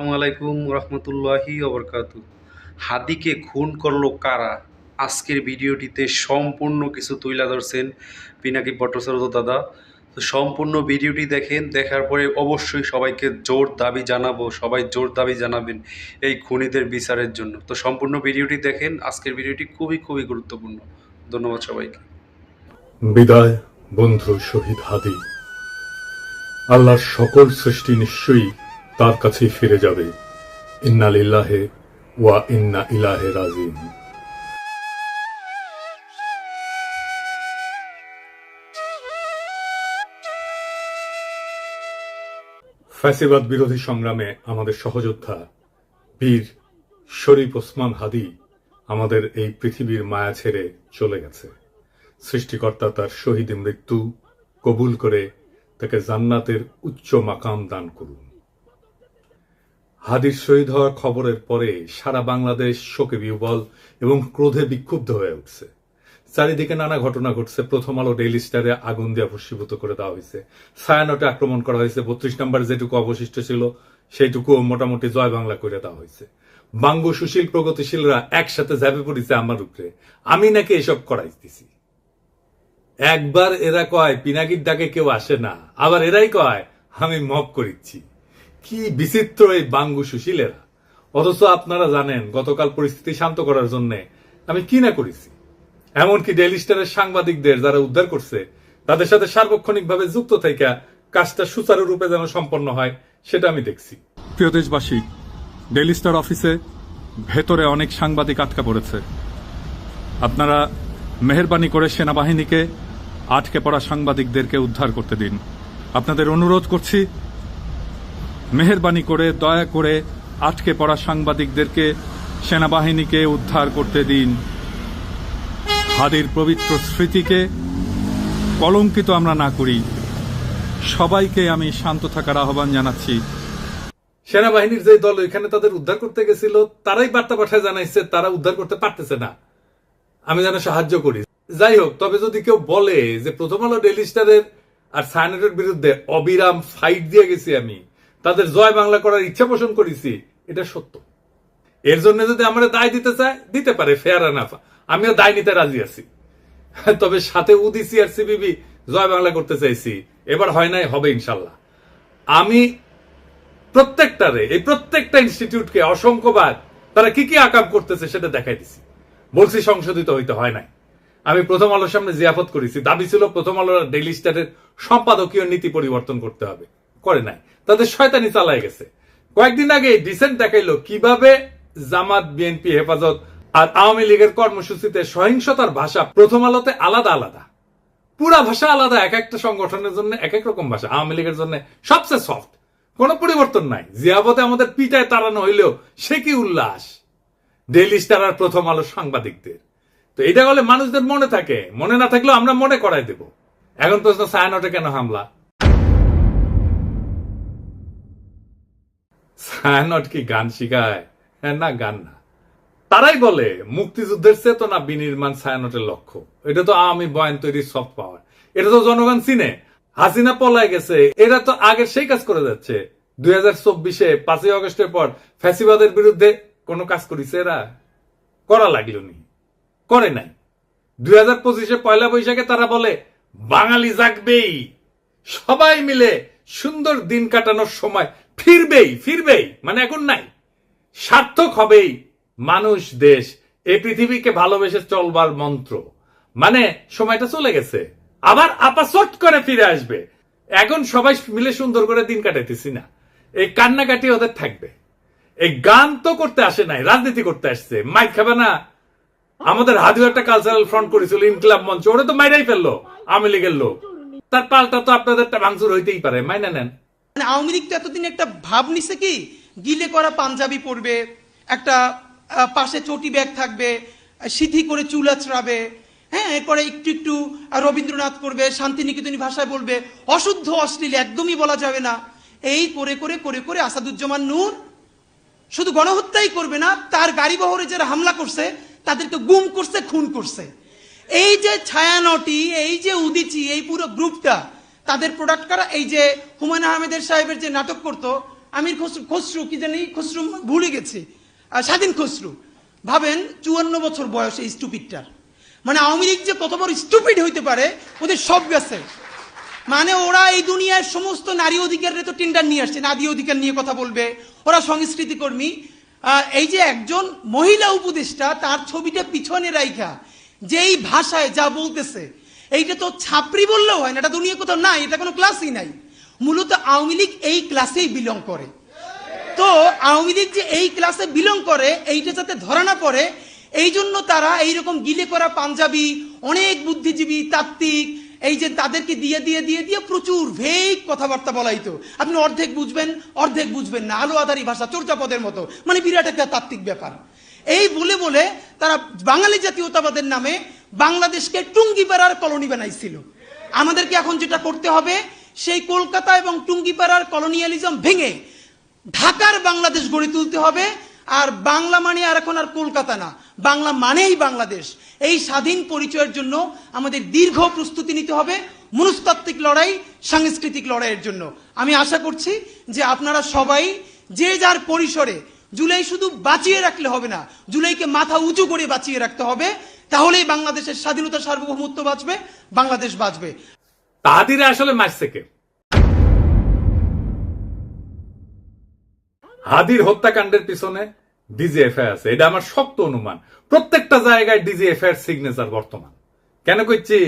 আসসালামু আলাইকুম রহমতুল্লাহি ওবরকাতু। হাদিকে খুন করলো কারা? আজকের ভিডিওটিতে সম্পূর্ণ কিছু তুইলা ধরছেন পিনাকি ভট্টাচার্য দাদা। তো সম্পূর্ণ ভিডিওটি দেখেন, দেখার পরে অবশ্যই সবাইকে জোর দাবি জানাবো, সবাই জোর দাবি জানাবেন এই খুনিদের বিচারের জন্য। তো সম্পূর্ণ ভিডিওটি দেখেন, আজকের ভিডিওটি খুবই খুবই গুরুত্বপূর্ণ। ধন্যবাদ সবাইকে। বিদায় বন্ধু শহীদ হাদি। আল্লাহর সকল সৃষ্টি নিশ্চয়ই তার কাছেই ফিরে যাবে। ইন্না লিল্লাহি ওয়া ইন্না ইলাইহি রাজিউন। ফ্যাসিবাদ বিরোধী সংগ্রামে আমাদের সহযোদ্ধা বীর শরীফ ওসমান হাদি আমাদের এই পৃথিবীর মায়া ছেড়ে চলে গেছে। সৃষ্টিকর্তা তার শহীদ মৃত্যু কবুল করে তাকে জান্নাতের উচ্চ মাকাম দান করুন। হাদির শহীদ হওয়ার খবরের পরে সারা বাংলাদেশ শোকে বিহ্বল এবং ক্রোধে বিক্ষুব্ধ হয়ে উঠছে। চারিদিকে নানা ঘটনা ঘটছে। প্রথম আলো ডেইলি স্টারে আগুন দিয়ে ভস্মীভূত করে দেওয়া হয়েছে। ছায়ানটে আক্রমণ করা হয়েছে। 32 নম্বর যেটুকু অবশিষ্ট ছিল সেইটুকু মোটামুটি জয় বাংলা করে দেওয়া হয়েছে। বাঙ্গু সুশীল প্রগতিশীলরা একসাথে ঝাঁপে পড়েছে আমার উপরে, আমি নাকি এসব করাইতেছি। একবার এরা কয় পিনাকির ডাকে কেউ আসে না, আবার এরাই কয় আমি মব করিচ্ছি। কি বিচিত্র এই বাঙ্গু সুশীলেরা। অথচ আপনারা জানেন গতকাল পরিস্থিতি শান্ত করার জন্য আমি কি না করেছি। এমনকি ডেইলি স্টারের সাংবাদিকদের যারা উদ্ধার করছে তাদের সাথে সার্বক্ষণিকভাবে যুক্ত থেকে কাজটা সুচারুরূপে যেন সম্পন্ন হয় সেটা আমি দেখছি। প্রিয় দেশবাসী, ডেইলি স্টার অফিসে ভেতরে অনেক সাংবাদিক আটকা পড়েছে। আপনারা মেহেরবানি করে সেনাবাহিনীকে আটকে পড়া সাংবাদিকদেরকে উদ্ধার করতে দিন। আপনাদের অনুরোধ করছি, মেহেরবানি করে দয়া করে আটকে পড়া সাংবাদিকদেরকে সেনাবাহিনীকে উদ্ধার করতে দিন। হাদির পবিত্র স্মৃতিকে কলঙ্কিত আমরা না করি। সবাইকে আমি শান্ত থাকার আহ্বান জানাচ্ছি। সেনাবাহিনীর যে দল এখানে তাদের উদ্ধার করতে গেছিল তারাই বার্তা পাঠায় জানাইছে তারা উদ্ধার করতে পারতেছে না, আমি যেন সাহায্য করি। যাই হোক, তবে যদি কেউ বলে যে প্রথম আলো ডেইলি স্টারের আর সায়নেটের বিরুদ্ধে অবিরাম ফাইট দিয়ে গেছি, আমি তাদের জয় বাংলা করার ইচ্ছা পোষণ করেছি, এটা সত্য। এর জন্য যদি আমরা দায় দিতে চায় দিতে পারে, ফেয়ার এনাফ, আমিও দায় নিতে রাজি আছি। তবে সাথে উদিসি আর সিবিবি জয় বাংলা করতে চাইছি, এবার হয় নাই, হবে ইনশাল্লাহ। আমি প্রত্যেকটা ইনস্টিটিউটকে অসংখ্যবার তারা কি কি আকাম করতেছে সেটা দেখাই দিছি। বলছি সংশোধিত হইতে হয় নাই। আমি প্রথম আলোর সামনে জিয়াফত করেছি, দাবি ছিল প্রথম আলোর ডেইলি স্টারের সম্পাদকীয় নীতি পরিবর্তন করতে হবে, করে নাই। তাদের শয়তানি চালায় গেছে। কয়েকদিন আগে ডিসেন্ট দেখাইলো কিভাবে জামাত, বিএনপি, হেফাজত আর আওয়ামী লীগের কর্মসূচিতে সহিংসতার ভাষা প্রথম আলোতে আলাদা আলাদা, পুরা ভাষা আলাদা। এক একটা সংগঠনের জন্য এক এক রকম ভাষা। আওয়ামী লীগের জন্য সবচেয়ে সফট, কোন পরিবর্তন নাই। জিয়াবতে আমাদের পিটায় তাড়ানো হইলেও সে কি উল্লাস ডেইলি স্টার আর প্রথম আলো সাংবাদিকদের। তো এটা বলে মানুষদের মনে থাকে, মনে না থাকলেও আমরা মনে করাই দেব। এখন প্রশ্ন, ছায়ানটে কেন হামলা? ছায়ানট কি গান শিখায়? না, গান না। তারাই বলে মুক্তিযুদ্ধের চেতনা বিনির্মাণ ছায়ানটের লক্ষ্য। এটা তো আওয়ামী বয়ান তৈরির সফট পাওয়ার। এটা তো জনগণ চিনে। হাসিনা পলায় গেছে, এরা তো আগের সেই কাজ করে যাচ্ছে। 2024-এ 5ই আগস্টের পর ফ্যাসিবাদের বিরুদ্ধে কোন কাজ করেছে এরা? করা লাগলো নি, করে নাই। 2025-এ পয়লা বৈশাখে তারা বলে বাঙালি জাগবেই, সবাই মিলে সুন্দর দিন কাটানোর সময় ফিরবেই, মানে এখন নাই, সার্থক হবেই মানুষ, দেশ, এই পৃথিবীকে ভালোবেসে চলবার মন্ত্র। মানে সময়টা চলে গেছে, আবার আপাচট করে ফিরে আসবে। এখন সবাই মিলে সুন্দর করে দিন কাটাইতেছি না, এই কান্নাকাটি ওদের থাকবে। এই গান তো করতে আসে নাই, রাজনীতি করতে আসছে। মাইক খাবে না? আমাদের হাদিও একটা কালচারাল ফ্রন্ট করেছিল, ইনকিলাব মঞ্চ, ওরা তো মাইরাই ফেললো আওয়ামী লীগের লোক। তার পাল্টা তো আপনাদের ভাঙচুর হইতেই পারে, মাইনা নেন। আওয়ামী লীগ তো এতদিন একটা ভাব নিছে কি, গিলে করা পাঞ্জাবি পরবে, একটা পাশে চটি ব্যাগ থাকবে, সিথি করে চুল আঁচড়াবে, হ্যাঁ, এরপরে একটু একটু রবীন্দ্রনাথ করবে, শান্তিনিকেতনী ভাষায় বলবে, অশুদ্ধ অশ্লীল একদমই বলা যাবে না। এই করে করে করে করে আসাদুজ্জামান নূর শুধু গণহত্যাই করবে না, তার গাড়ি বহরে যারা হামলা করছে তাদেরকে গুম করছে, খুন করছে। এই যে ছায়ানটি, এই যে উদিচি, এই পুরো গ্রুপটা, তাদের প্রোডাক্ট কারা? এই যে হুমায়ুন আহমেদের সাহেবের যে নাটক করতো, আমির খসরু, খসরু কি জানি, খসরু ভুলে গেছি, স্বাধীন খসরু। ভাবেন 54 বছর বয়স এই স্টুপিডটার। মানে আওয়ামী লীগ যে কত বড় স্টুপিড হইতে পারে, ওদের সব গেছে। মানে ওরা এই দুনিয়ার সমস্ত নারী অধিকারের তো টেন্ডার নিয়ে আসছে, নারী অধিকার নিয়ে কথা বলবে, ওরা সংস্কৃতি কর্মী। এই যে একজন মহিলা উপদেষ্টা, তার ছবিটা পিছনে রাইখা যেই ভাষায় যা বলতেছে, এইটা তো ছাপরি বললেও হয় না, এটা দুনিয়া কোথাও নাই, এটা কোনো ক্লাসই নাই। মূলত আওয়ামী লীগ এই ক্লাসেই বিলং করে। তো আওয়ামী লীগ যে এই ক্লাসে বিলং করে, এইটা যাতে ধরা না পড়ে, এই জন্য তারা এইরকম গিলে করা পাঞ্জাবি, অনেক বুদ্ধিজীবী তাত্ত্বিক, এই যে তাদেরকে দিয়ে দিয়ে দিয়ে দিয়ে প্রচুর ভেগ কথাবার্তা বলাইতো। আপনি অর্ধেক বুঝবেন, অর্ধেক বুঝবেন না, আলো আধারি ভাষা, চর্যাপদের মতো, মানে বিরাট একটা তাত্ত্বিক ব্যাপার। এই বলে বলে তারা বাঙালি জাতীয়তাবাদের নামে বাংলাদেশকে টুঙ্গিপাড়ার কলোনি বানাইছিল। আমাদেরকে এখন যেটা করতে হবে, সেই কলকাতা এবং টুঙ্গিপাড়ার কলোনিয়ালিজম ভেঙে ঢাকার বাংলাদেশ গড়ে তুলতে হবে। আর বাংলা মানে আর এখন আর কলকাতা না, বাংলা মানেই বাংলাদেশ। এই স্বাধীন পরিচয়ের জন্য আমাদের দীর্ঘ প্রস্তুতি নিতে হবে, মনস্তাত্ত্বিক লড়াই, সাংস্কৃতিক লড়াইয়ের জন্য। আমি আশা করছি যে আপনারা সবাই যে যার পরিসরে, জুলাই শুধু বাঁচিয়ে রাখলে হবে না, জুলাইকে মাথা উঁচু করে বাঁচিয়ে রাখতে হবে। তাহলেই বাংলাদেশের স্বাধীনতা, সার্বভৌমত্ব বাঁচবে, বাংলাদেশ বাঁচবে। তাহাদিরা আসলে মারছে কে? হাদির হত্যাকাণ্ডের পিছনে ডিজিএফআই আছে, এটা আমার শক্ত অনুমান। প্রত্যেকটা জায়গায় ডিজিএফআই এর সিগনেচার বর্তমান। কেন কইছি?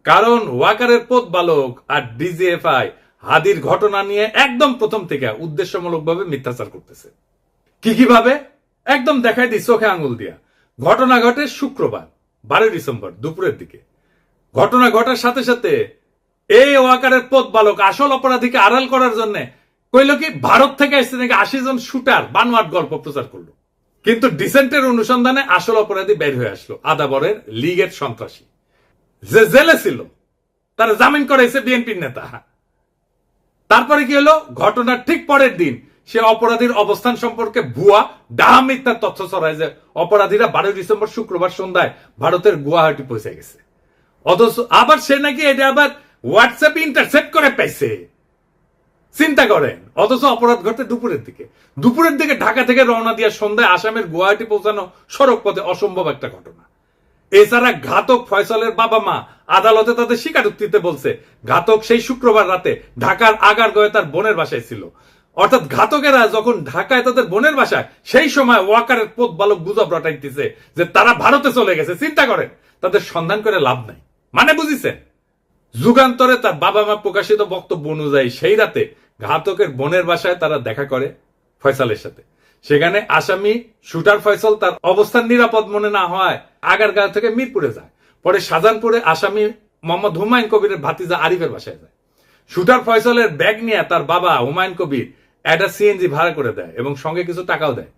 কারণ ওয়াকারের পথ বালক আর ডিজিএফআই হাদির ঘটনা নিয়ে একদম প্রথম থেকে উদ্দেশ্যমূলকভাবে মিথ্যাচার করতেছে। কিভাবে? একদম দেখাই দিই চোখে আঙুল দিয়া। ঘটনা ঘটে শুক্রবার 12 ডিসেম্বর দুপুরের দিকে। ঘটনা ঘটার সাথে সাথে এই ওয়াকারের পথ বালক আসল অপরাধীকে আড়াল করার জন্য কইল কি, ভারত থেকে আসছে নাকি 80 জন শুটার বানোয়াট গল্প প্রচার করলো। কিন্তু ডিসেন্টের অনুসন্ধানে আসল অপরাধী বের হয়ে আসলো, আদাবরের লীগের সন্ত্রাসী যে জেলে ছিল, তারা জামিন করাইছে বিএনপির নেতা। তারপরে কি হলো? ঘটনার ঠিক পরের দিন সে অপরাধীর অবস্থান সম্পর্কে ভুয়া ডাহা মিথ্যার তথ্য ছড়ায় যে অপরাধীরা 12 ডিসেম্বর শুক্রবার সন্ধ্যায় ভারতের গুয়াহাটি পৌঁছে গেছে। অথচ আবার সে নাকি এটা আবার হোয়াটসঅ্যাপে ইন্টারসেপ্ট করে পাইছে। চিন্তা করেন। অথচ অপরাধ ঘটে দুপুরের দিকে ঢাকা থেকে রওনা দিয়ে সন্ধ্যায় আসামের গুয়াহাটি পৌঁছানো সড়ক পথে অসম্ভব একটা ঘটনা। এছাড়া ঘাতক ফয়সালের বাবা মা আদালতে তাদের স্বীকারোক্তিতে বলছে, ঘাতক সেই শুক্রবার রাতে ঢাকার আগারগাঁওয়ে তার বোনের বাসায় ছিল। অর্থাৎ ঘাতকেরা যখন ঢাকায় তাদের বোনের বাসায়, সেই সময় ওয়াকারের পথ বালক গুজব রটাইতেছে যে তারা ভারতে চলে গেছে। চিন্তা করেন, তাদের সন্ধান করে লাভ নাই। মানে বুঝিছেন? যুগান্তরে তার বাবা মা প্রকাশিত বক্তব্য অনুযায়ী সেই রাতে ঘাতকের বোনের বাসায় তারা দেখা করে ফয়সালের সাথে। সেখানে আসামি শুটার ফয়সাল তার অবস্থান নিরাপদ মনে না হওয়ায় আগারগাঁও থেকে মিরপুরে যায়। পরে শাহজাহানপুরে আসামি মোহাম্মদ হুমায়ুন কবিরের ভাতিজা আরিফের বাসায় যায়। শুটার ফয়সালের ব্যাগ নিয়ে তার বাবা হুমায়ুন কবির একটা সিএনজি ভাড়া করে দেয় এবং সঙ্গে কিছু টাকাও দেয়।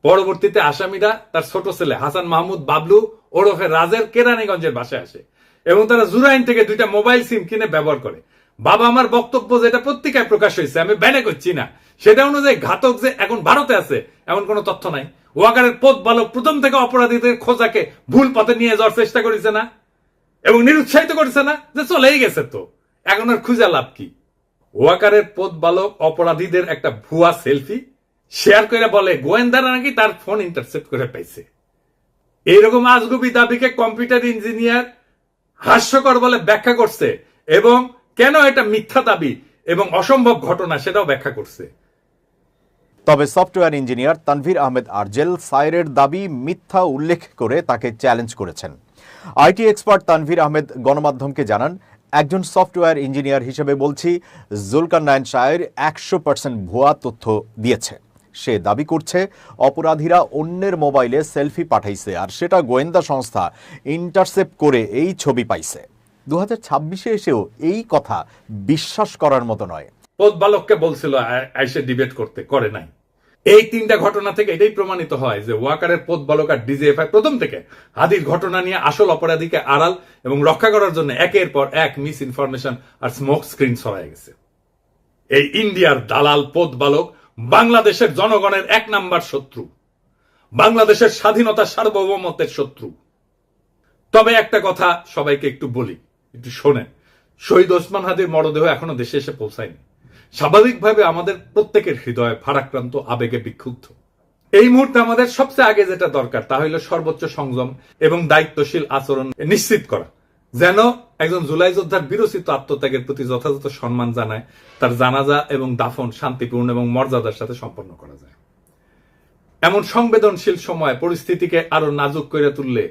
পরবর্তীতে আসামিরা তার ছোট ছেলে হাসান মাহমুদ বাবলু ওরফে রাজের কেরানীগঞ্জের বাসায় আসে এবং তারা জুরাইন থেকে 2টা মোবাইল সিম কিনে ব্যবহার করে। বাবা আমার বক্তব্য যেটা পত্রিকায় প্রকাশ হয়েছে, আমি ব্যানে করছি না, সেটা অনুযায়ী ঘাতক যে এখন ভারতে আছে এমন কোনো তথ্য নাই। ওয়াকারের পথ বালক প্রথম থেকে অপরাধীদের খোঁজাকে ভুল পথে নিয়ে যাওয়ার চেষ্টা করেছে না এবং নিরুৎসাহিত করেছে না যে চলেই গেছে, তো এখন আর খুঁজে লাভ কি? ওয়াকারের পথ বালক অপরাধীদের একটা ভুয়া সেলফি শেয়ার করে বলে গোয়েন্দারা নাকি তার ফোন ইন্টারসেপ্ট করে পাইছে। এইরকম আজগুবি দাবিকে কম্পিউটার ইঞ্জিনিয়ার হাস্যকর বলে ব্যাখ্যা করছে এবং কেন এটা মিথ্যা দাবি এবং অসম্ভব ঘটনা সেটাও ব্যাখ্যা করছে। তবে সফটওয়্যার ইঞ্জিনিয়ার তানভীর আহমেদ আরজেল সাইরের দাবি মিথ্যা উল্লেখ করে তাকে চ্যালেঞ্জ করেছেন। আইটি এক্সপার্ট তানভীর আহমেদ গণমাধ্যমকে জানান, একজন সফটওয়্যার ইঞ্জিনিয়ার হিসেবে বলছি, জুলকারনাইন সায়ের 100% ভুয়া তথ্য দিয়েছে। সে দাবি করছে অপরাধীরা অন্যের মোবাইলে সেলফি পাঠাইছে আর সেটা গোয়েন্দা সংস্থা ইন্টারসেপ্ট করে এই ছবি পাইছে। 2026-এ এসেও এই কথা বিশ্বাস করার মতো নয়। পথ বালককে বলছিল আইসে ডিবেট করতে, করে নাই। এই 3টা ঘটনা থেকে এটাই প্রমাণিত হয় যে ওয়াকারের পথ বালক আর ডিজিএফআই প্রথম থেকে হাদির ঘটনা নিয়ে আসল অপরাধীকে আড়াল এবং রক্ষা করার জন্য একের পর এক মিস ইনফরমেশন আর স্মোক স্ক্রিন ছড়ায় গেছে। এই ইন্ডিয়ার দালাল পথ বালক বাংলাদেশের জনগণের 1 নাম্বার শত্রু, বাংলাদেশের স্বাধীনতা সার্বভৌমত্বের শত্রু। তবে একটা কথা সবাইকে একটু বলি, একটু শোনেন। শহীদ ওসমান হাদির মরদেহ এখনো দেশে এসে পৌঁছায়নি। স্বাভাবিকভাবে আমাদের প্রত্যেকের হৃদয় ভারাক্রান্ত আবেগে বিক্ষুব্ধ। এই মুহূর্তে আমাদের সবচেয়ে আগে যেটা দরকার তা হলো সর্বোচ্চ সংযম এবং দায়িত্বশীল আচরণ নিশ্চিত করা, যেন একজন জুলাই যোদ্ধার বিরচিত আত্মত্যাগের প্রতি যথাযথ সম্মান জানায় তার জানাজা এবং দাফন শান্তিপূর্ণ এবং মর্যাদার সাথে সম্পন্ন করা যায়। এমন সংবেদনশীল সময় পরিস্থিতিকে আরো নাজুক করে তুললে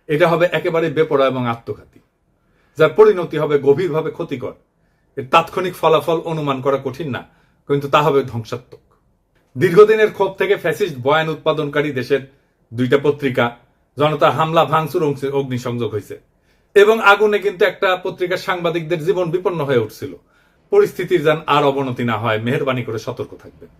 এটা হবে একেবারে বেপরোয়া এবং আত্মঘাতী, যার পরিণতি হবে গভীরভাবে ক্ষতিকর। এর তাৎক্ষণিক ফলাফল অনুমান করা কঠিন না, কিন্তু তা হবে ধ্বংসাত্মক। দীর্ঘদিনের ক্ষোভ থেকে ফ্যাসিস্ট বয়ান উৎপাদনকারী দেশের 2টা পত্রিকা জনতা হামলা ভাঙচুর অগ্নিসংযোগ হয়েছে এবং আগুনে কিন্তু একটা পত্রিকার সাংবাদিকদের জীবন বিপন্ন হয়ে উঠছিল। পরিস্থিতির যেন আর অবনতি না হয় মেহেরবানি করে সতর্ক থাকবেন।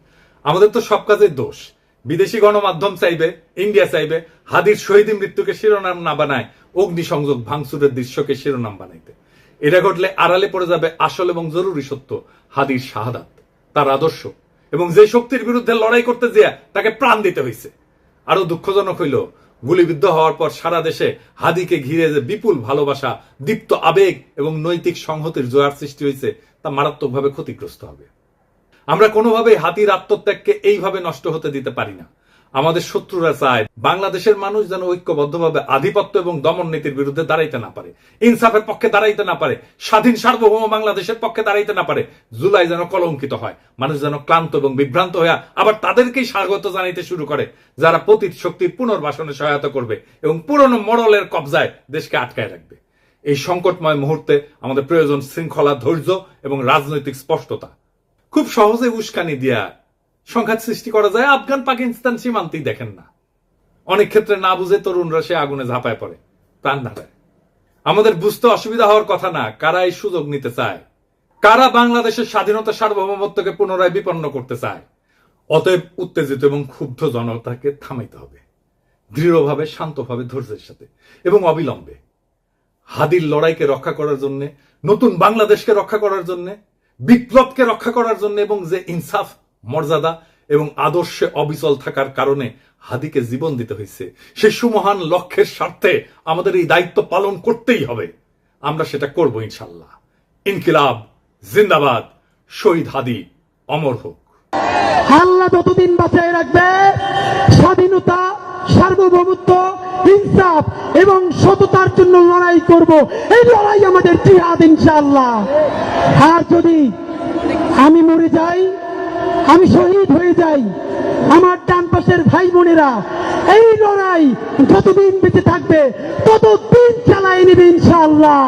আমাদের তো সব কাজের দোষ। বিদেশি গণমাধ্যম চাইবে, ইন্ডিয়া চাইবে হাদির শহীদ মৃত্যুকে শিরোনাম না বানায় অগ্নিসংযোগ ভাঙচুরের দৃশ্যকে শিরোনাম বানাইতে। এটা ঘটলে আড়ালে পড়ে যাবে আসল এবং জরুরি সত্য, হাদির শাহাদাত, তার আদর্শ এবং যে শক্তির বিরুদ্ধে লড়াই করতে যেয়ে তাকে প্রাণ দিতে হয়েছে। আরো দুঃখজনক হইল গুলিবিদ্ধ হওয়ার পর সারা দেশে হাদিকে ঘিরে যে বিপুল ভালোবাসা, দীপ্ত আবেগ এবং নৈতিক সংহতির জোয়ার সৃষ্টি হয়েছে তা মারাত্মকভাবে ক্ষতিগ্রস্ত হবে। আমরা কোনোভাবেই হাদির আত্মত্যাগকে এইভাবে নষ্ট হতে দিতে পারি না। আমাদের শত্রুরা চায় বাংলাদেশের মানুষ যেন ঐক্যবদ্ধভাবে আধিপত্য এবং দমন নীতির বিরুদ্ধে দাঁড়াইতে না পারে, ইনসাফের পক্ষে দাঁড়াইতে না পারে, স্বাধীন সার্বভৌম বাংলাদেশের পক্ষে দাঁড়াইতে না পারে। জুলাই যেন কলঙ্কিত হয়, মানুষ যেন ক্লান্ত এবং বিভ্রান্ত হয়ে আবার তাদেরকেই স্বাগত জানাইতে শুরু করে যারা পতিত শক্তির পুনর্বাসনে সহায়তা করবে এবং পুরনো মোড়লের কবজায় দেশকে আটকায় রাখবে। এই সংকটময় মুহূর্তে আমাদের প্রয়োজন শৃঙ্খলা, ধৈর্য এবং রাজনৈতিক স্পষ্টতা। খুব সহজে উস্কানি দিয়া সংঘাত সৃষ্টি করা যায়। আফগান পাকিস্তান সীমান্তেই দেখেন না, অনেক ক্ষেত্রে না বুঝে তরুণরা সে আগুনে ঝাঁপায় পড়ে, প্রাণ হারায়। আমাদের বুঝতে অসুবিধা হওয়ার কথা না কারা এই সুযোগ নিতে চায়, কারা বাংলাদেশের স্বাধীনতা সার্বভৌমত্বকে পুনরায় বিপন্ন করতে চায়। অতএব উত্তেজিত এবং ক্ষুব্ধ জনতাকে থামাইতে হবে দৃঢ়ভাবে, শান্তভাবে, ধৈর্যের সাথে এবং অবিলম্বে। হাদির লড়াইকে রক্ষা করার জন্য, নতুন বাংলাদেশকে রক্ষা করার জন্য, বিপ্লবকে রক্ষা করার জন্য এবং যে ইনসাফ, মর্যাদা এবং আদর্শে অবিচল থাকার কারণে হাদিকে জীবন দিতে হয়েছে, সেই সুমহান লক্ষ্যের স্বার্থে আমাদের এই দায়িত্ব পালন করতেই হবে। আমরা সেটা করব ইনশাল্লাহ। ইনকিলাব জিন্দাবাদ, শহীদ হাদি অমর হোক। আল্লাহ যতদিন বাঁচায় রাখবে, স্বাধীনতা, সার্বভৌমত্ব, ইনসাফ এবং সততার জন্য লড়াই করব। এই লড়াই আমাদের জিহাদ ইনশাআল্লাহ। আর যদি আমি মরে যাই, আমি শহীদ হয়ে যাই, আমার ডান পাশের ভাই বোনেরা এই লড়াই যতদিন বেঁচে থাকবে ততদিন চালায় নেবে ইনশাআল্লাহ।